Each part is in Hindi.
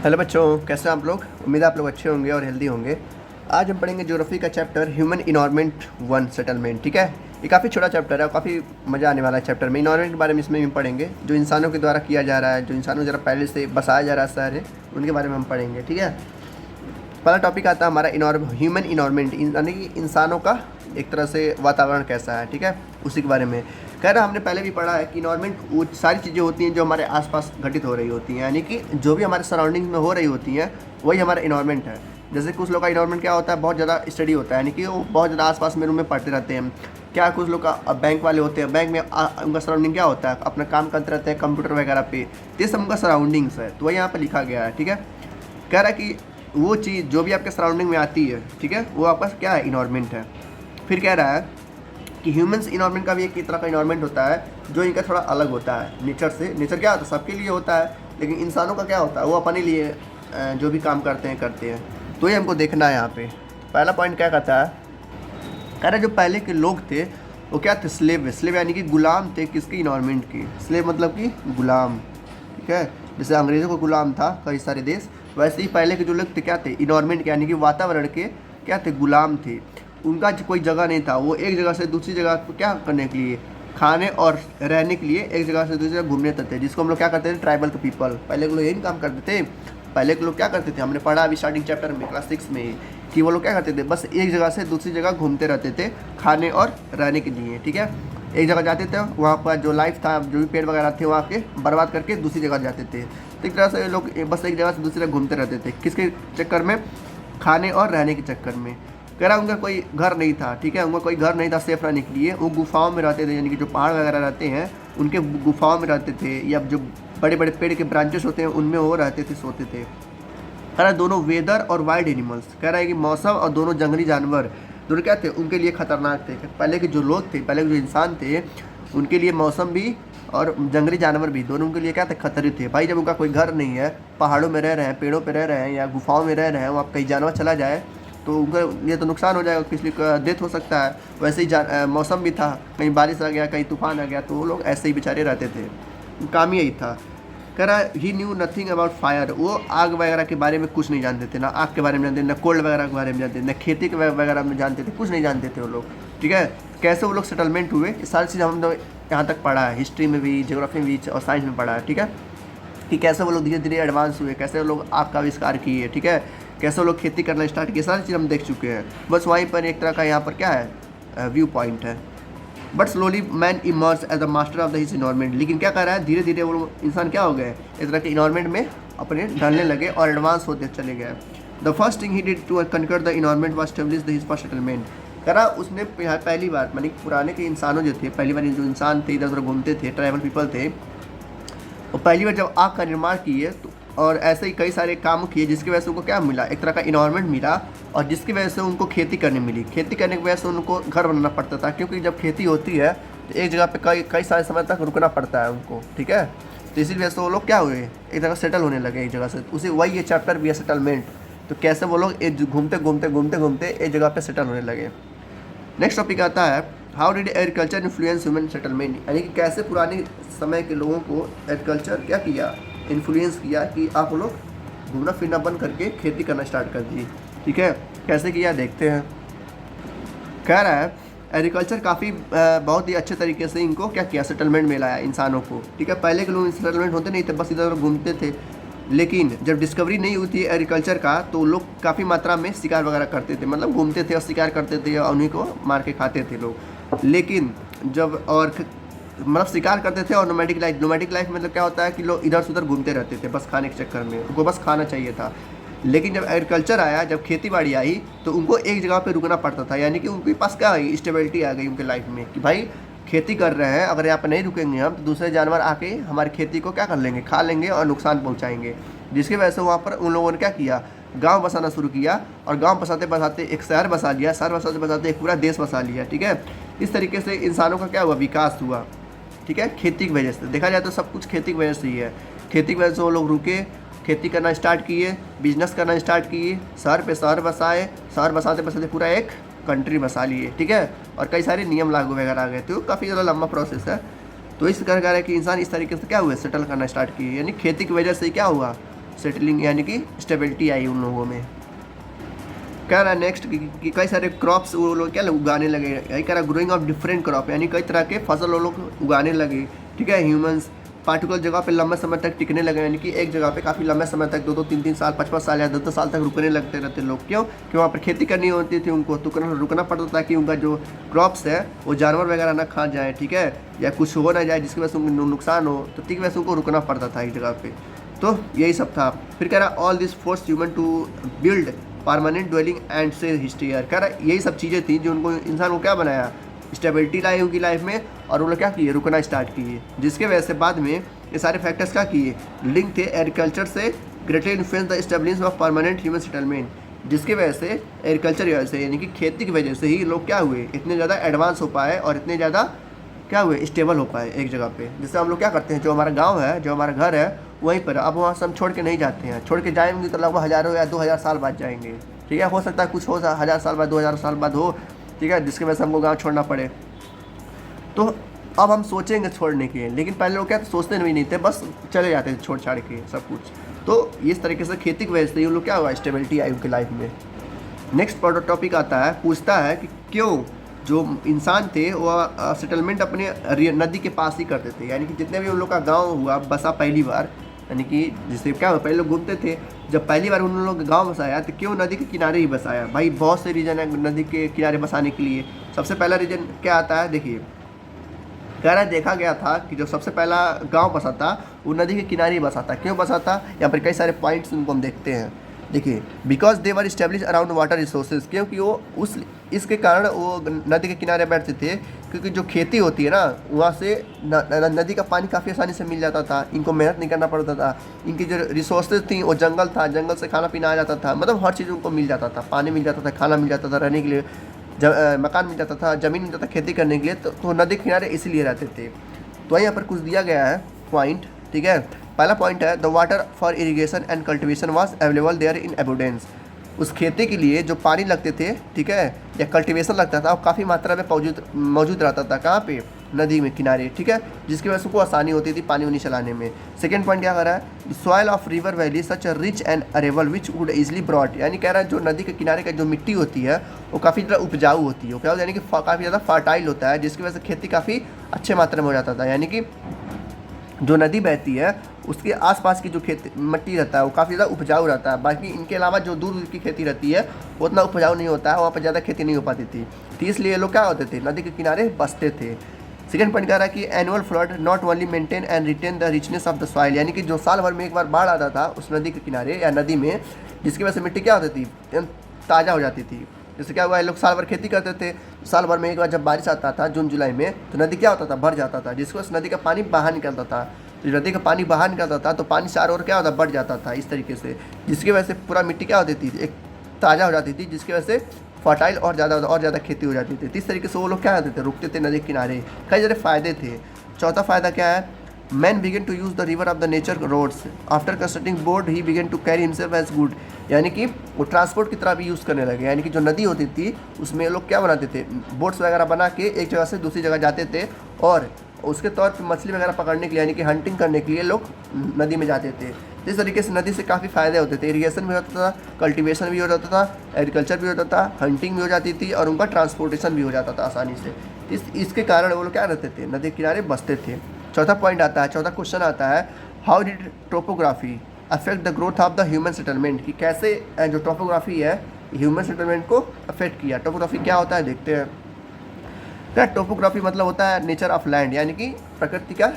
हेलो बच्चों, कैसे हैं आप लोग। उम्मीद है आप लोग अच्छे होंगे और हेल्दी होंगे। आज हम पढ़ेंगे ज्योग्राफी का chapter human environment one settlement. ठीक है, ये काफ़ी छोटा चैप्टर है, काफ़ी मज़ा आने वाला है चैप्टर में। इन्वायरमेंट के बारे में इसमें हम पढ़ेंगे, जो इंसानों के द्वारा किया जा रहा है, जो इंसानों द्वारा पहले से बसाया जा रहा है शहर है, उनके बारे में हम पढ़ेंगे। ठीक है, पहला टॉपिक आता है हमारा ह्यूमन इन्वायरमेंट, यानी कि इंसानों का एक तरह से वातावरण कैसा है। ठीक है, उसी के बारे में कह रहा हमने पहले भी पढ़ा है कि इन्वायरमेंट वो सारी चीज़ें होती हैं जो हमारे आसपास घटित हो रही होती हैं, यानी कि जो भी हमारे सराउंडिंग में हो रही होती हैं वही हमारा इन्वायरमेंट है। जैसे कुछ लोग का इन्वायरमेंट क्या होता है, बहुत ज़्यादा स्टडी होता है, यानी कि वो बहुत ज़्यादा आसपास में रूम में पढ़ते रहते हैं। क्या कुछ लोग का बैंक वाले होते हैं, बैंक में उनका सराउंडिंग क्या होता है, अपना काम करते रहते हैं कंप्यूटर वगैरह पे, तो ये सब उनका सराउंडिंग्स है। तो वही यहाँ पर लिखा गया है। ठीक है, कह रहा है कि वो चीज़ जो भी आपके सराउंडिंग में आती है, ठीक है, वो आपका क्या है, इन्वायरमेंट है। फिर कह रहा है कि ह्यूमंस इन्वायरमेंट का भी एक तरह का इन्वायरमेंट होता है जो इनका थोड़ा अलग होता है नेचर से। नेचर क्या होता है, सबके लिए होता है, लेकिन इंसानों का क्या होता है, वो अपने लिए जो भी काम करते हैं। तो ये हमको देखना है यहाँ पे। पहला पॉइंट क्या कहता है, कह रहा जो पहले के लोग थे वो क्या थे, स्लेव यानी कि गुलाम थे। किसके, इन्वायरमेंट के। स्लेव मतलब कि गुलाम। ठीक है, जैसे अंग्रेज़ों को गुलाम था कई सारे देश, वैसे ही पहले के जो लोग थे क्या थे, इन्वायरमेंट के यानी कि वातावरण के क्या थे, गुलाम थे। उनका कोई जगह नहीं था, वो एक जगह से दूसरी जगह को क्या करने के लिए, खाने और रहने के लिए एक जगह से दूसरी जगह घूमने थे, जिसको हम लोग क्या करते थे, ट्राइबल के पीपल। पहले के लोग यही काम करते थे। पहले के लोग क्या करते थे, हमने पढ़ा अभी स्टार्टिंग चैप्टर में क्लास 6 में, कि वो लोग क्या करते थे, बस एक जगह से दूसरी जगह घूमते रहते थे खाने और रहने के लिए। ठीक है, एक जगह जाते थे, वहाँ पर जो लाइफ था, जो भी पेड़ वगैरह थे वहाँ के बर्बाद करके दूसरी जगह जाते थे। तो एक तरह से लोग बस एक जगह से दूसरी जगह घूमते रहते थे, किसके चक्कर में, खाने और रहने के चक्कर में। कह रहा उनका कोई घर नहीं था। ठीक है, उनका कोई घर नहीं था सेफ रहने के लिए। वो गुफाओं में रहते थे, यानी कि जो पहाड़ वगैरह रहते हैं उनके गुफाओं में रहते थे, या जो बड़े बड़े पेड़ के ब्रांचेस होते हैं उनमें वो रहते थे, सोते थे। कह रहा है दोनों वेदर और वाइल्ड एनिमल्स, कह रहा है कि मौसम और दोनों जंगली जानवर दोनों क्या थे, उनके लिए खतरनाक थे। पहले के जो लोग थे, पहले के जो इंसान थे, उनके लिए मौसम भी और जंगली जानवर भी, दोनों उनके लिए क्या थे, खतरे थे। भाई जब उनका कोई घर नहीं है, पहाड़ों में रह रहे हैं, पेड़ों पे रह रहे हैं, या गुफाओं में रह रहे हैं, वहाँ कहीं जानवर चला जाए तो उनका ये तो नुकसान हो जाएगा, किसी का डेथ हो सकता है। वैसे ही मौसम भी था, कहीं बारिश आ गया, कहीं तूफान आ गया, तो वो लोग ऐसे ही बेचारे रहते थे, काम यही था। कह रहा है ही न्यू नथिंग अबाउट फायर, वो आग वगैरह के बारे में कुछ नहीं जानते थे, ना आग के बारे में जानते थे, ना कोल्ड वगैरह के बारे में जानते थे, ना खेती के वगैरह में जानते थे, कुछ नहीं जानते थे वो लोग। ठीक है, कैसे वो लोग सेटलमेंट हुए, ये सारी चीज़ हम लोग यहाँ तक पढ़ा है, हिस्ट्री में भी, ज्योग्राफी में भी और साइंस में पढ़ा है। ठीक है, कि कैसे वो लोग धीरे धीरे एडवांस हुए, कैसे वो लोग आग का आविष्कार किए। ठीक है, कैसे वो लोग खेती करना स्टार्ट किए, सारी चीज़ हम देख चुके हैं। बस वहीं पर एक तरह का यहाँ पर क्या है, व्यू पॉइंट है। But slowly man emerge as the master of the his environment, लेकिन क्या कर रहा है, धीरे धीरे वो इंसान क्या हो गए, इस तरह के इन्वायरमेंट में अपने ढलने लगे और एडवांस होते चले गए। The first thing he did to conquer the environment was establish the his first settlement. कह रहा उसने पहली बार, मानी पुराने के इंसानों जो थे, पहली बार जो इंसान थे, इधर उधर घूमते थे, ट्राइबल पीपल थे, और पहली बार जब आग का निर्माण किए तो, और ऐसे ही कई सारे काम किए, जिसकी वजह से उनको क्या मिला, एक तरह का इन्वायरमेंट मिला, और जिसकी वजह से उनको खेती करने मिली। खेती करने की वजह से उनको घर बनाना पड़ता था, क्योंकि जब खेती होती है तो एक जगह पे कई सारे समय तक रुकना पड़ता है उनको। ठीक है, तो इसी वजह से वो लोग क्या हुए, एक जगह सेटल होने लगे एक जगह से। उसी वही ये चैप्टर भी है, सेटलमेंट। तो कैसे वो लोग घूमते घूमते घूमते घूमते एक जगह पे सेटल होने लगे। नेक्स्ट टॉपिक आता है how did agriculture influence human settlement, यानी कि कैसे पुराने समय के लोगों को एग्रीकल्चर क्या किया, इन्फ्लुएंस किया, कि आप लोग घूमना फिरना बंद करके खेती करना स्टार्ट कर दी। ठीक है, कैसे किया देखते हैं। कह रहा है एग्रीकल्चर काफ़ी बहुत ही अच्छे तरीके से इनको क्या किया, सेटलमेंट में लाया इंसानों को। ठीक है, पहले के लोग सेटलमेंट होते नहीं थे, बस इधर उधर घूमते थे, लेकिन जब डिस्कवरी नहीं हुई थी एग्रीकल्चर का, तो लोग काफ़ी मात्रा में शिकार वगैरह करते थे, मतलब घूमते थे और शिकार करते थे और उन्हीं को मार के खाते थे लोग। लेकिन जब और मतलब शिकार करते थे, और नोमैडिक लाइफ मतलब क्या होता है कि लोग इधर से उधर घूमते रहते थे बस खाने के चक्कर में, उनको बस खाना चाहिए था। लेकिन जब एग्रीकल्चर आया, जब खेती बाड़ी आई, तो उनको एक जगह पे रुकना पड़ता था, यानी कि उनके पास क्या आई, स्टेबिलिटी आ गई उनके लाइफ में, कि भाई खेती कर रहे हैं, अगर यहाँ पर नहीं रुकेंगे हम तो दूसरे जानवर आके हमारी खेती को क्या कर लेंगे, खा लेंगे और नुकसान पहुँचाएंगे। जिसकी वजह से वहाँ पर उन लोगों ने क्या किया, गांव बसाना शुरू किया, और गांव बसाते बसाते एक शहर बसा लिया, शहर बसाते बसाते एक पूरा देश बसा लिया। ठीक है, इस तरीके से इंसानों का क्या हुआ, विकास हुआ। ठीक है, खेती की वजह से देखा जाए तो सब कुछ खेती की वजह से ही है। खेती की वजह से वो लोग रुके, खेती करना स्टार्ट किए, बिजनेस करना स्टार्ट किए, शहर पे शहर बसाए, शहर बसाते बसाते पूरा एक कंट्री बसा लिए। ठीक है, और कई सारे नियम लागू वगैरह आ गए, तो काफ़ी ज़्यादा लंबा प्रोसेस है। तो इस प्रकार है कि इंसान इस तरीके से क्या हुआ, सेटल करना स्टार्ट किए, यानी खेती की वजह से क्या हुआ, सेटलिंग यानी कि स्टेबिलिटी आई उन लोगों में। कह रहा है नेक्स्ट कि कई सारे क्रॉप्स वो लोग क्या उगाने लगे, यही कह रहा है ग्रोइंग ऑफ डिफरेंट क्रॉप यानी कई तरह के फसल वो लोग उगाने लगे, ठीक है। ह्यूमंस पार्टिकुलर जगह पे लंबे समय तक टिकने लगे, यानी कि एक जगह पे काफ़ी लंबे समय तक 2-2, 3-3 साल, 5-5 साल या 10-10 साल तक रुकने लगते रहते लोग। क्यों? कि वहाँ पर खेती करनी होती थी उनको, तो रुकना पड़ता था कि उनका जो क्रॉप्स है वो जानवर वगैरह ना खा जाए, ठीक है, या कुछ हो ना जाए जिसकी वजह से उनको नुकसान हो, तो ठीक वजह से उनको रुकना पड़ता था एक जगह पे। तो यही सब था। फिर कह रहा all this force human to build permanent dwelling and से हिस्ट्री। कह रहा यही सब चीज़ें थी जो उनको इंसान को क्या बनाया, स्टेबिलिटी लाई उनकी लाइफ में, और वो लोग क्या किए, रुकना स्टार्ट किए, जिसके वजह से बाद में ये सारे फैक्टर्स क्या किए, लिंक थे एग्रीकल्चर से greatly influence the establishment of permanent human settlement, जिसके वजह से एग्रीकल्चर की वजह से यानी कि खेती की वजह से ही लोग क्या हुए, इतने ज़्यादा एडवांस हो पाए और इतने ज़्यादा क्या हुए, स्टेबल हो पाए एक जगह पे। जैसे हम लोग क्या करते हैं, जो हमारा गांव है, जो हमारा घर है वहीं पर, अब वहाँ से हम छोड़ के नहीं जाते हैं, छोड़ के जाएंगे तो लगभग हज़ारों या 2000 साल बाद जाएंगे, ठीक है। हो सकता है कुछ हो 1000 साल बाद, 2000 साल बाद हो, ठीक है, जिसकी वजह से हमको गाँव छोड़ना पड़े। तो अब हम सोचेंगे छोड़ने के, लेकिन पहले लोग क्या सोचते नहीं थे, बस चले जाते थे छोड़ छाड़ के सब कुछ। तो इस तरीके से खेती की वजह से ये लोग क्या हुआ, स्टेबिलिटी आई उनकी लाइफ में। नेक्स्ट टॉपिक आता है, पूछता है कि क्यों जो इंसान थे वो सेटलमेंट अपने नदी के पास ही करते थे, यानी कि जितने भी उन लोग का गाँव हुआ बसा पहली बार, यानी कि जिससे क्या हुआ, पहले लोग घूमते थे, जब पहली बार उन लोग गाँव बसाया तो क्यों नदी के किनारे ही बसाया। भाई बहुत से रीज़न है नदी के किनारे बसाने के लिए। सबसे पहला रीज़न क्या आता है, देखिए कह रहा है देखा गया था कि जो सबसे पहला गांव बसा था वो नदी के किनारे ही बसा था। क्यों बसा था, यहाँ पर कई सारे पॉइंट्स उनको हम देखते हैं। देखिए, because they were establish around water resources, क्योंकि वो इसके कारण वो नदी के किनारे बैठते थे, क्योंकि जो खेती होती है ना वहाँ से नदी का पानी काफ़ी आसानी से मिल जाता था, इनको मेहनत नहीं करना पड़ता था। इनकी जो रिसोर्सेज थी वो जंगल था, जंगल से खाना पीना आ जाता था, मतलब हर चीज़ उनको मिल जाता था, पानी मिल जाता था, खाना मिल जाता था, रहने के लिए मकान मिल जाता था, ज़मीन मिल जाता था खेती करने के लिए। तो नदी किनारे इसीलिए रहते थे। तो यहाँ पर कुछ दिया गया है पॉइंट, ठीक है। पहला पॉइंट है the water for irrigation and cultivation was available there in abundance. उस खेती के लिए जो पानी लगते थे, ठीक है, या कल्टिवेशन लगता था, वो काफ़ी मात्रा में मौजूद रहता था। कहाँ पे, नदी में किनारे, ठीक है, जिसकी वजह से उनको आसानी होती थी पानी उनी चलाने में। सेकेंड पॉइंट क्या कर रहा है, soil of river valley such rich and arable which would easily brought, यानी कह रहा है जो नदी के किनारे का जो मिट्टी होती है वो काफ़ी ज़्यादा उपजाऊ होती है, क्या होता है, यानी कि काफ़ी ज़्यादा फर्टाइल होता है, जिसकी वजह से खेती काफ़ी अच्छे मात्रा में हो जाता था। यानी कि जो नदी बहती है उसके आसपास की जो खेती मिट्टी रहता है वो काफ़ी ज़्यादा उपजाऊ रहता है। बाकी इनके अलावा जो दूर दूर की खेती रहती है वो उतना उपजाऊ नहीं होता है, वहाँ पर ज़्यादा खेती नहीं हो पाती थी। तो इसलिए लोग क्या होते थे, नदी के किनारे बसते थे। सेकेंड पॉइंट कह रहा है कि annual flood not only maintain and retain the richness of the soil, यानी कि जो साल भर में एक बार बाढ़ आता था उस नदी के किनारे या नदी में, जिसकी वजह से मिट्टी क्या होती थी, ताज़ा हो जाती थी। जैसे क्या हुआ, लोग साल भर खेती करते थे, साल भर में एक बार जब बारिश आता था जून जुलाई में, तो नदी क्या होता था, भर जाता था, जिसकी वजह से नदी का पानी बाहर निकलता था। तो नदी का पानी बाहर निकलता था तो पानी चारों ओर क्या होता, बढ़ जाता था इस तरीके से, जिसकी वजह से पूरा मिट्टी क्या होती थी, एक ताज़ा हो जाती थी, जिसकी वजह से फर्टाइल और ज़्यादा खेती हो जाती थी। इस तरीके से वो लोग क्या करते थे, रुकते थे नदी के किनारे। कई सारे फ़ायदे थे। चौथा फ़ायदा क्या है, man began to use the river of the nature roads after constructing board he began to carry himself as good, यानी कि वो ट्रांसपोर्ट की तरह भी यूज़ करने लगे। यानी कि जो नदी होती थी उसमें लोग क्या बनाते थे, बोट्स वगैरह बना के एक जगह से दूसरी जगह जाते थे, और उसके तौर पर मछली वगैरह पकड़ने के लिए, यानी कि हंटिंग करने के लिए लोग नदी में जाते थे। इस तरीके से नदी से काफ़ी फ़ायदे होते थे, इरीगेशन भी होता था, कल्टीवेशन भी हो जाता था, एग्रीकल्चर भी होता था, हंटिंग भी हो जाती थी, और उनका ट्रांसपोर्टेशन भी हो जाता था आसानी से। इसके कारण वो लोग क्या रहते थे, नदी के किनारे बसते थे। चौथा पॉइंट आता है, चौथा क्वेश्चन आता है, how did topography affect the growth of the human settlement, कि कैसे जो टोपोग्राफी है ह्यूमन सेटलमेंट को अफेक्ट किया। टोपोग्राफी क्या होता है देखते हैं। क्या टोपोग्राफी मतलब होता है नेचर ऑफ लैंड, यानी कि प्रकृति का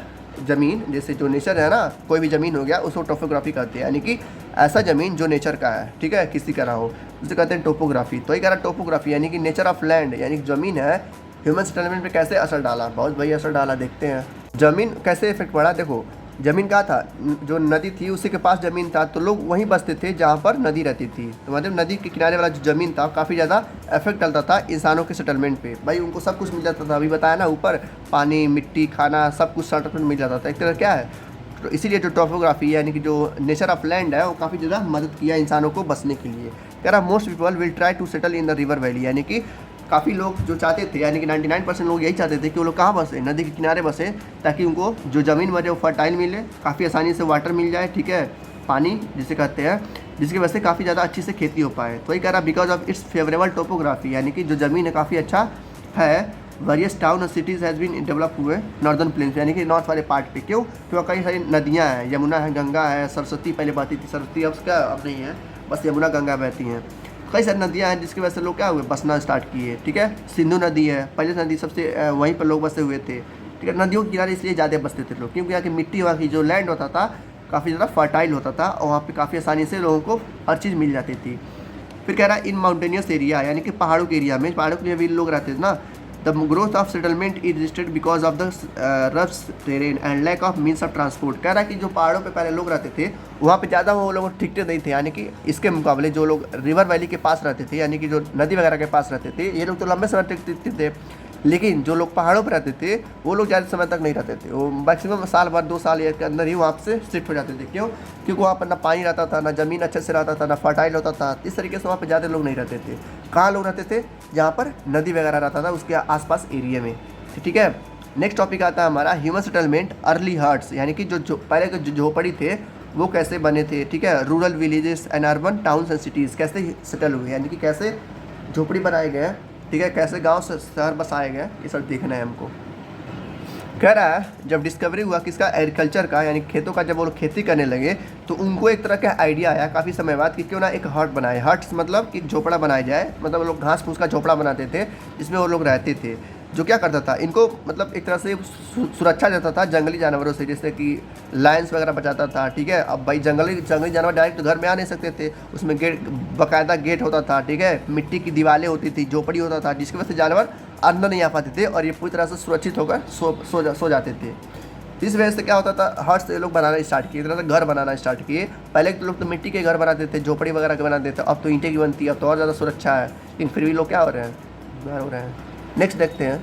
ज़मीन, जैसे जो नेचर है ना, कोई भी ज़मीन हो गया उसको टोपोग्राफी कहते हैं, यानी कि ऐसा ज़मीन जो नेचर का है, ठीक है, किसी का ना हो, उसे कहते हैं टोपोग्राफी। तो ये कह रहा है टोपोग्राफी यानी कि नेचर ऑफ लैंड, यानी कि ज़मीन है, ह्यूमन सेटलमेंट पे कैसे असर डाला, बहुत बढ़िया असर डाला। देखते हैं ज़मीन कैसे इफेक्ट पड़ा। देखो ज़मीन क्या था, जो नदी थी उसी के पास ज़मीन था, तो लोग वहीं बसते थे जहाँ पर नदी रहती थी। तो मतलब नदी के किनारे वाला जो ज़मीन था काफ़ी ज़्यादा इफेक्ट डालता था इंसानों के सेटलमेंट पे। भाई उनको सब कुछ मिल जाता था, अभी बताया ना ऊपर, पानी, मिट्टी, खाना, सब कुछ सेटलमेंट मिल जाता था। एक तरह क्या है, तो इसीलिए जो टोपोग्राफी यानी कि जो नेचर ऑफ लैंड है वो काफ़ी ज़्यादा मदद किया इंसानों को बसने के लिए। कह रहा most people will try to settle in the river valley, यानी कि काफ़ी लोग जो चाहते थे, यानी कि 99% लोग यही चाहते थे कि वो लोग कहाँ बसे, नदी के किनारे बसे, ताकि उनको जो ज़मीन बचे वो फर्टाइल मिले, काफ़ी आसानी से वाटर मिल जाए, ठीक है, पानी जिसे कहते हैं, जिसकी वजह से काफ़ी ज़्यादा अच्छी से खेती हो पाए। तो वही कह रहा because of its favourable topography, यानी कि जो ज़मीन है काफ़ी अच्छा है। वेरियस टाउन और सिटीज़ हैज़ बीन डेवलप हुए नॉर्दर्न प्लेन्स, यानी कि नॉर्थ वाले पार्ट पे। क्यों? क्योंकि कई सारी नदियाँ हैं, यमुना है, गंगा है, सरस्वती पहले बहती थी, सरस्वती अब क्या अब नहीं है, बस यमुना गंगा बहती हैं। कई सारी नदियाँ हैं जिसकी वजह से लोग क्या हुए, बसना स्टार्ट किए। ठीक है, सिंधु नदी है, पहले नदी सबसे वहीं पर लोग बसे हुए थे। ठीक है, नदियों के किनारे इसलिए ज़्यादा बसते थे लोग, क्योंकि यहाँ की मिट्टी, वहाँ की जो लैंड होता था काफ़ी ज़्यादा फर्टाइल होता था और वहाँ पे काफ़ी आसानी से लोगों को हर चीज़ मिल जाती थी। फिर कह रहा है इन माउंटेनियस एरिया, यानी कि पहाड़ों के एरिया में, पहाड़ों के लिए भी लोग रहते थे ना। The growth of settlement is registered because of the rough terrain and lack of means of transport. कह रहा है कि जो पहाड़ों पे पहले लोग रहते थे वहाँ पे ज़्यादा वो लोग टिकते नहीं थे, यानी कि इसके मुकाबले जो लोग रिवर वैली के पास रहते थे, यानी कि जो नदी वगैरह के पास रहते थे, ये लोग तो लंबे समय तक टिकते थे। लेकिन जो लोग पहाड़ों पर रहते थे वो लोग ज़्यादा समय तक नहीं रहते थे, वो मैक्सिमम साल भर 2 साल के अंदर ही वहाँ से शिफ्ट हो जाते थे। क्यों? क्योंकि वहाँ पर ना पानी रहता था, ना ज़मीन अच्छे से रहता था, ना फर्टाइल होता था। इस तरीके से वहाँ पर ज़्यादा लोग नहीं रहते थे। कहाँ लोग रहते थे? जहाँ पर नदी वगैरह रहता था उसके आसपास एरिया में। ठीक है, नेक्स्ट टॉपिक आता है हमारा ह्यूमन सेटलमेंट अर्ली हर्ट्स, यानी कि जो पहले के जो झोपड़ी थे वो कैसे बने थे। ठीक है, rural villages and urban towns and cities कैसे सेटल हुए, यानी कि कैसे झोपड़ी बनाए गए। ठीक है, कैसे गांव से शहर बसाए गए, ये सब देखना है हमको। कह रहा है जब डिस्कवरी हुआ किसका, एग्रीकल्चर का, यानी खेतों का, जब वो लोग खेती करने लगे तो उनको एक तरह का आइडिया आया काफ़ी समय बाद कि क्यों ना एक हट बनाए। हट्स मतलब कि झोपड़ा बनाया जाए, मतलब वो लोग घास फूस का झोपड़ा बनाते थे जिसमें वो लोग रहते थे। जो क्या करता था, इनको मतलब एक तरह से सुरक्षा देता था जंगली जानवरों से, जैसे कि लायंस वगैरह बचाता था। ठीक है, अब भाई जंगली जानवर डायरेक्ट घर में आ नहीं सकते थे, उसमें गेट, बाकायदा गेट होता था। ठीक है, मिट्टी की दीवारें होती थी, झोपड़ी होता था, जिसकी वजह से जानवर अंदर नहीं आ पाते थे और ये पूरी तरह से सुरक्षित होकर सो जाते थे। इस वजह से क्या होता था, हर्ट से लोग बनाना स्टार्ट किए, एक तरह से घर बनाना स्टार्ट किए। पहले के लोग तो मिट्टी के घर बनाते थे, झोपड़ी वगैरह के बनाते थे, अब तो ईंटें की बनती है, अब तो और ज़्यादा सुरक्षा है। लेकिन फिर भी लोग क्या हो रहे हैं, घर हो रहे हैं। नेक्स्ट देखते हैं।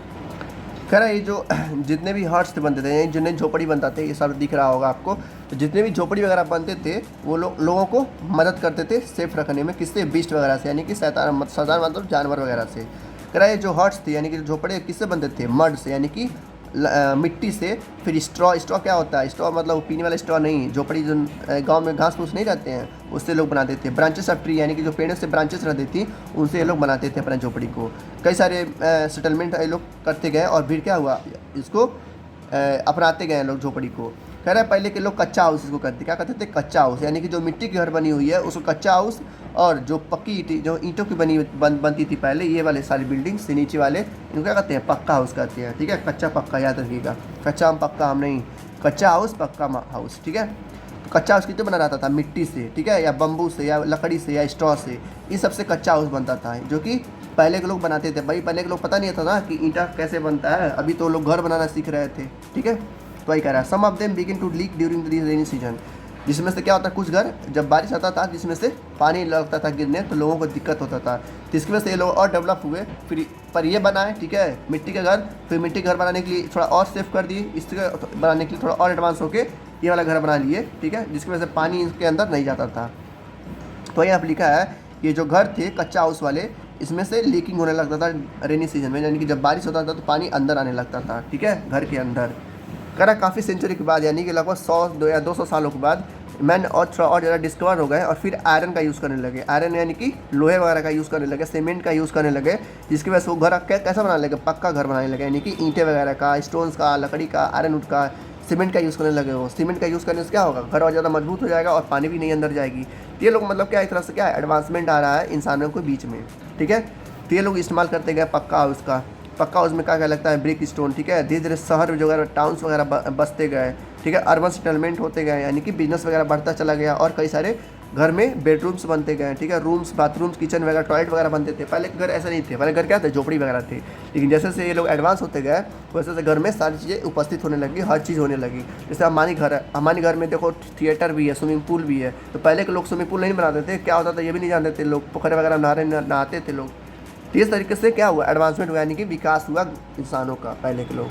कह रहा है ये जो जितने भी हर्ट्स बनते थे, जितने झोपड़ी बनता थे, ये सब दिख रहा होगा आपको, तो जितने भी झोपड़ी वगैरह बनते थे वो लोगों को मदद करते थे सेफ रखने में। किससे? बीस्ट वगैरह से, यानी कि शैतान मतलब जानवर वगैरह से। कह रहा है जो हर्ट्स थे, यानी कि झोपड़े किससे बनते थे? मड से, यानी कि मिट्टी से। फिर स्ट्रॉ क्या होता है? स्ट्रॉ मतलब पीने वाला स्ट्रॉ नहीं, झोपड़ी जो गांव में घास फूस नहीं रहते हैं उससे लोग बनाते थे। ब्रांचेस ऑफ ट्री, यानी कि जो पेड़ों से ब्रांचेस रहती थी उनसे ये लोग बनाते थे अपना झोपड़ी को। कई सारे सेटलमेंट ये लोग करते गए और फिर क्या हुआ, इसको अपनाते गए लोग झोपड़ी को। कह रहे हैं पहले के लोग कच्चा हाउस इसको करते, क्या कहते थे? कच्चा हाउस, यानी कि जो मिट्टी की घर बनी हुई है उसको कच्चा हाउस, और जो पक्की जो ईंटों की बनती थी पहले, ये वाले सारी बिल्डिंग से नीचे वाले, इनको क्या कहते हैं? पक्का हाउस कहते हैं। ठीक है, कच्चा पक्का याद रखिएगा, कच्चा हम पक्का हम नहीं, कच्चा हाउस पक्का हाउस। ठीक है, तो कच्चा हाउस कितने बना रहता था? मिट्टी से। ठीक है, या बम्बू से, या लकड़ी से, या स्ट्रॉ से, इस सबसे कच्चा हाउस बनता था, जो कि पहले के लोग बनाते थे। भाई पहले के लोग पता नहीं था ना कि ईंटा कैसे बनता है, अभी तो लोग घर बनाना सीख रहे थे। ठीक है, तो वही कह रहा है some of them begin to leak during the rainy season, जिसमें से क्या होता है, कुछ घर जब बारिश आता था जिसमें से पानी लगता था गिरने, तो लोगों को दिक्कत होता था, तो इसकी वजह से ये लोग और डेवलप हुए। फिर पर ये बनाए, ठीक है, मिट्टी के घर। फिर मिट्टी के घर बनाने के लिए थोड़ा और सेफ कर दिए, इसके बनाने के लिए थोड़ा और एडवांस होके ये वाला घर बना लिए। ठीक है, जिसकी वजह से पानी इसके अंदर नहीं जाता था। तो यहाँ पर लिखा है ये जो घर थे कच्चा हाउस वाले, इसमें से लीकिंग होने लगता था रेनी सीजन में, यानी कि जब बारिश होता था तो पानी अंदर आने लगता था। ठीक है, घर के अंदर। कह रहा काफ़ी सेंचुरी के बाद, यानी कि लगभग 100 या 200 सालों के बाद मैन और थोड़ा और ज़्यादा डिस्कवर हो गए और फिर आयरन का यूज़ करने लगे। आयरन यानी कि लोहे वगैरह का यूज़ करने लगे, सीमेंट का यूज़ करने लगे, जिसकी वजह से वो घर कैसा बनाने लगे? पक्का घर बनाने लगे, यानी कि ईंटें वगैरह का, स्टोन्स का, लकड़ी का, आयरन वुड का, सीमेंट का यूज़ करने लगे। वो सीमेंट का यूज़ करने से क्या होगा? घर और ज़्यादा मजबूत हो जाएगा और पानी भी नहीं अंदर जाएगी। ये लोग मतलब क्या एक तरह से क्या एडवांसमेंट आ रहा है इंसानों के बीच में। ठीक है, तो ये लोग इस्तेमाल करते गए पक्का हाउस का। पक्का हाउस में क्या क्या लगता है? Brick stone. ठीक है, धीरे धीरे शहर जो वगैरह टाउन्स वगैरह बसते गए। ठीक है, अर्बन सेटलमेंट होते गए, यानी कि बिजनेस वगैरह बढ़ता चला गया और कई सारे घर में बेडरूम्स बनते गए। ठीक है, रूम्स, बाथरूम्स, किचन वगैरह, टॉयलेट वगैरह बनते थे। पहले के घर ऐसा नहीं थे, पहले घर क्या थे? झोपड़ी वगैरह थे। लेकिन जैसे से ये लोग एडवांस होते गए वैसे से घर में सारी चीज़ें उपस्थित होने लगी, हर चीज़ होने लगी। जैसे हमारी घर है, हमारे घर में देखो थिएटर भी है, स्विमिंग पूल भी है। तो पहले के लोग स्विमिंग पूल नहीं बनाते थे, क्या होता था ये भी नहीं जानते थे लोग, पोखरे वगैरह नहाते थे लोग। तो इस तरीके से क्या हुआ? एडवांसमेंट हुआ, यानी कि विकास हुआ इंसानों का। पहले के लोग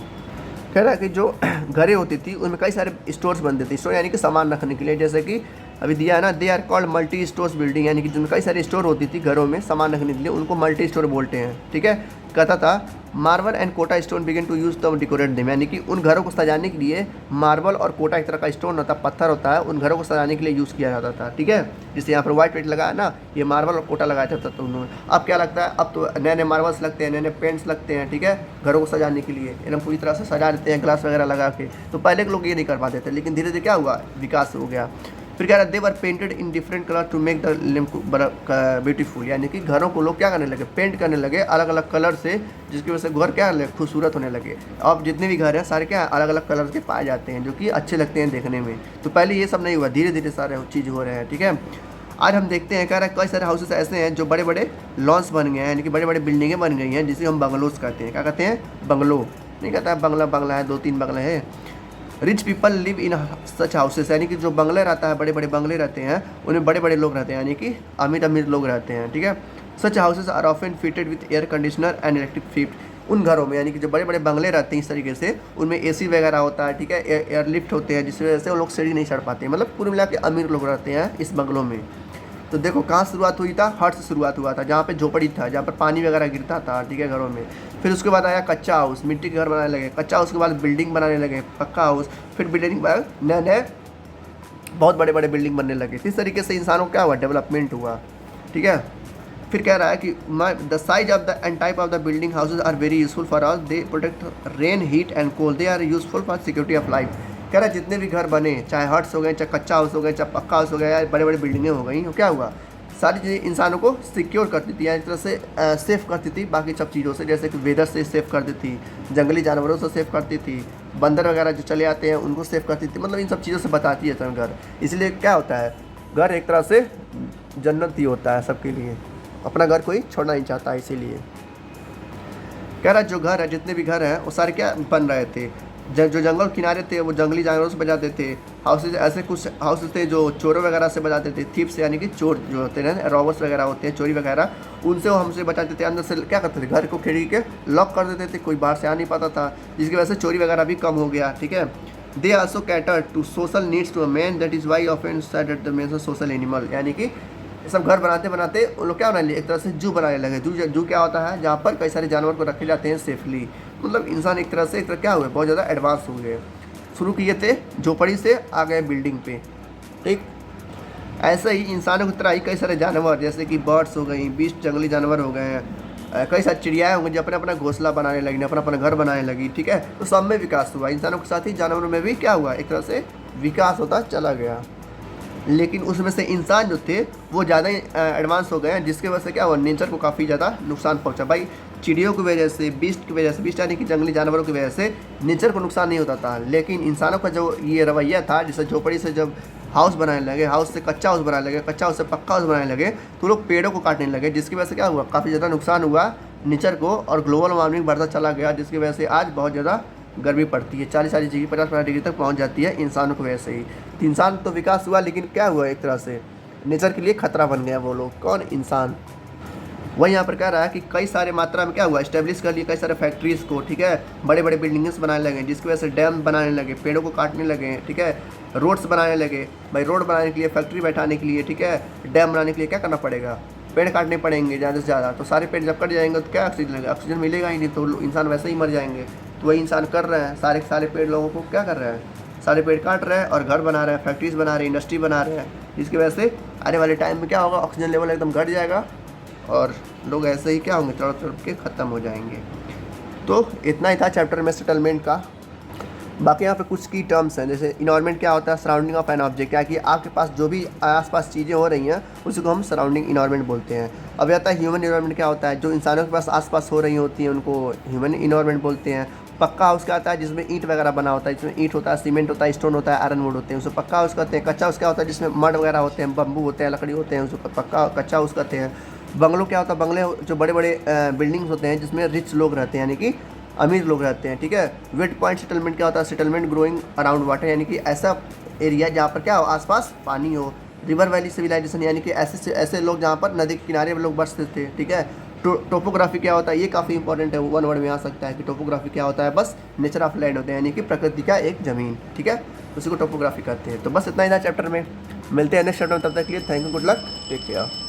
कह रहा है कि जो घरें होती थी उनमें कई सारे स्टोर्स बनते थे। स्टोर यानी कि सामान रखने के लिए, जैसे कि अभी दिया है ना, they are called multi stores building, यानी कि जिनमें कई सारे स्टोर होती थी घरों में सामान रखने के लिए, उनको मल्टी स्टोर बोलते हैं। ठीक है, कहता था marble and Kota stone begin to use the decorate them, यानी कि उन घरों को सजाने के लिए मार्बल और कोटा एक तरह का स्टोन होता है, पत्थर होता है, उन घरों को सजाने के लिए यूज़ किया जाता था। ठीक है, जैसे यहाँ पर व्हाइट वेट लगा है ना, ये मार्बल और कोटा लगाया जाता था उन्होंने। अब क्या लगता है, अब तो नए नए मार्बल्स लगते हैं, नए नए पेंट्स लगते हैं। ठीक है, घरों को सजाने के लिए एकदम पूरी तरह से सजा देते हैं ग्लास वगैरह लगा के। तो पहले के लोग ये नहीं कर पाते थे, लेकिन धीरे धीरे क्या हुआ, विकास हो गया। फिर कह रहा है they were painted in different colour to make the limb beautiful, यानी कि घरों को लोग क्या करने लगे, पेंट करने लगे अलग अलग कलर से, जिसकी वजह से घर क्या खूबसूरत होने लगे। अब जितने भी घर हैं सारे क्या अलग अलग कलर के पाए जाते हैं, जो कि अच्छे लगते हैं देखने में। तो पहले ये सब नहीं हुआ, धीरे धीरे सारे चीज़ हो रहे हैं। ठीक है, आज हम देखते हैं, कह रहा है कई सारे हाउसेस ऐसे हैं जो बड़े बड़े लॉन्स बन गए हैं, यानी कि बड़े बड़े बिल्डिंगें बन गई हैं, जिसे हम बंगलोज कहते हैं। क्या कहते हैं, बंगलो नहीं कहता है, बंगला बंगला है, 2-3 बंगले हैं। Rich people live in such houses, यानी कि जो बंगले रहता है, बड़े बड़े बंगले रहते हैं, उनमें बड़े बड़े लोग रहते हैं, यानी कि अमीर अमीर लोग रहते हैं। ठीक है, such houses are often fitted with air conditioner and electric fit, उन घरों में यानी कि जो बड़े बड़े बंगले रहते हैं इस तरीके से, उनमें एसी वगैरह होता है। ठीक है, एयर लिफ्ट होते हैं, जिस वजह से वो लोग सीढ़ी नहीं चढ़ पाते, मतलब पूरे मिला के अमीर लोग रहते हैं इस बंगलों में। तो देखो कहाँ शुरुआत हुई था, हट से शुरुआत हुआ था, जहाँ पे झोपड़ी था, जहाँ पर पानी वगैरह गिरता था। ठीक है, घरों में। फिर उसके बाद आया कच्चा हाउस, मिट्टी के घर बनाने लगे। कच्चा हाउस के बाद बिल्डिंग बनाने लगे, पक्का हाउस। फिर बिल्डिंग बाद नए नए बहुत बड़े बड़े बिल्डिंग बनने लगे। इस तरीके से इंसानों को क्या हुआ, डेवलपमेंट हुआ। ठीक है, फिर कह रहा है कि the size of the and type of the building houses are very useful for us, they protect rain heat and cold, they are useful for security of life. कह रहा है जितने भी घर बने, चाहे हट्स हो गए, चाहे कच्चा हाउस हो गए, चाहे पक्का हाउस हो गया, या बड़े बड़े बिल्डिंगें हो गई, तो क्या हुआ, सारी चीज़ें इंसानों को सिक्योर करती थी, यानी एक तरह से सेफ करती थी बाकी सब चीज़ों से, जैसे कि वेदर से सेफ करती थी, जंगली जानवरों से सेफ करती थी, बंदर वगैरह जो चले आते हैं उनको सेफ करती थी, मतलब इन सब चीज़ों से बताती है घर। इसलिए क्या होता है, घर एक तरह से जन्नत ही होता है सबके लिए, अपना घर कोई छोड़ना नहीं चाहता। इसीलिए कह रहा है जो घर है, जितने भी घर हैं वो सारे क्या बन रहे थे, जो जंगल किनारे थे वो जंगली जानवरों से बजाते थे। हाउसेज ऐसे कुछ हाउसेज थे जो चोरों वगैरह से बजाते थे, थीप्स यानी कि चोर जो होते हैं, रॉबर्स वगैरह होते हैं, चोरी वगैरह, उनसे वो हमसे बचाते थे। अंदर से क्या करते थे, घर को खिड़की के लॉक कर देते थे, कोई बाहर से आ नहीं पाता था, जिसकी वजह से चोरी वगैरह भी कम हो गया। ठीक है, they also cater to social needs to a man, that is why often said that the man is social animal, यानी कि सब घर बनाते बनाते उन लोग क्या बनाने लगे, एक तरह से जू बनाने लगे। जू क्या होता है, जहाँ पर कई सारे जानवर को रखे जाते हैं सेफली, मतलब इंसान एक तरह से क्या हुए, बहुत ज़्यादा एडवांस हो गए। शुरू किए थे झोपड़ी से, आ गए बिल्डिंग पे। ठीक, ऐसे ही इंसानों की तरह ही कई सारे जानवर, जैसे कि बर्ड्स हो गई, 20 जंगली जानवर हो गए हैं, कई सारी चिड़ियाएँ होंगी जो अपना अपना घोंसला बनाने लगी, अपना अपना घर बनाने लगी। ठीक है, तो सब में विकास हुआ, इंसानों के साथ ही जानवरों में भी क्या हुआ, एक तरह से विकास होता चला गया। लेकिन उसमें से इंसान जो थे वो ज़्यादा एडवांस हो गए हैं, जिसकी वजह से क्या हुआ, नेचर को काफ़ी ज़्यादा नुकसान पहुंचा। भाई चिड़ियों की वजह से, बीस्ट की वजह से, बीस्ट यानी कि जंगली जानवरों की वजह से नेचर को नुकसान नहीं होता था, लेकिन इंसानों का जो ये रवैया था, जैसे झोपड़ी से जब हाउस बनाने लगे, हाउस से कच्चा हाउस बनाने लगे, कच्चा हाउस से पक्का हाउस बनाने लगे, तो लोग पेड़ों को काटने लगे, जिसकी वजह से क्या हुआ, काफ़ी ज़्यादा नुकसान हुआ नेचर को, और ग्लोबल वार्मिंग बढ़ता चला गया, जिसकी वजह से आज बहुत ज़्यादा गर्मी पड़ती है, 40 डिग्री 50 डिग्री तक पहुंच जाती है इंसानों की वजह से ही। इंसान तो विकास हुआ, लेकिन क्या हुआ, एक तरह से नेचर के लिए खतरा बन गया वो लोग, कौन, इंसान। वही यहाँ पर कह रहा है कि कई सारे मात्रा में क्या हुआ, इस्टेब्लिश कर लिए कई सारे फैक्ट्रीज़ को। ठीक है, बड़े बड़े बिल्डिंग्स बनाने लगे, जिसकी वजह से डैम बनाने लगे, पेड़ों को काटने लगे। ठीक है, रोड्स बनाने लगे, भाई रोड बनाने के लिए, फैक्ट्री बैठाने के लिए, ठीक है, डैम बनाने के लिए क्या करना पड़ेगा, पेड़ काटने पड़ेंगे ज़्यादा से ज़्यादा। तो सारे पेड़ जब कट जाएंगे तो क्या ऑक्सीजन लगेगा, ऑक्सीजन मिलेगा ही नहीं, तो इंसान वैसे ही मर जाएंगे। तो वही इंसान कर रहे हैं, सारे सारे पेड़ लोगों को क्या कर रहे हैं, सारे पेड़ काट रहे हैं और घर बना रहे हैं, फैक्ट्रीज बना रहे हैं, इंडस्ट्री बना रहे हैं, जिसकी वजह से आने वाले टाइम में क्या होगा, ऑक्सीजन लेवल एकदम घट जाएगा और लोग ऐसे ही क्या होंगे, तड़प तड़प के ख़त्म हो जाएंगे। तो इतना ही था चैप्टर में सेटलमेंट का। बाकी यहाँ पे कुछ की टर्म्स हैं, जैसे इन्वायरमेंट क्या होता है, सराउंडिंग ऑफ एन ऑब्जेक्ट, क्या कि आपके पास जो भी आसपास चीज़ें हो रही हैं उसी को हम सराउंडिंग इन्वायरमेंट बोलते हैं। अब आता है ह्यूमन इन्वायरमेंट, क्या होता है, जो इंसानों के पास आसपास हो रही होती हैं उनको ह्यूमन इन्वायरमेंट बोलते हैं। पक्का हाउस क्या आता है, जिसमें ईंट वगैरह बना होता है, जिसमें ईंट होता है, सीमेंट होता है, स्टोन होता है, आयरन वुड होते हैं, उसे पक्का हाउस कहते हैं। कच्चा हाउस क्या होता है, जिसमें मड वगैरह होते हैं, बम्बू होते हैं, लकड़ी होते हैं, उसे पक्का कच्चा हाउस कहते हैं। बंगलो क्या होता है, बंगले जो बड़े बड़े बिल्डिंग्स होते हैं जिसमें रिच लोग रहते हैं, यानी कि अमीर लोग रहते हैं। ठीक है, वेट पॉइंट सेटलमेंट क्या होता है, सेटलमेंट ग्रोइंग अराउंड वाटर, यानी कि ऐसा एरिया जहाँ पर क्या हो, आसपास पानी हो। रिवर वैली सिविलाइजेशन, यानी कि ऐसे लोग जहाँ पर नदी के किनारे लोग बसते थे। ठीक है, टोपोग्राफी क्या होता है, ये काफ़ी इंपॉर्टेंट है, वन वर्ड में आ सकता है कि टोपोग्राफी क्या होता है, बस नेचर ऑफ लैंड होते हैं, यानी कि प्रकृति का एक ज़मीन। ठीक है, उसी को टोपोग्राफी कहते हैं। तो बस इतना ही था चैप्टर में, मिलते हैं नेक्स्ट चैप्टर में, तब तक के लिए thank you, good luck, take care.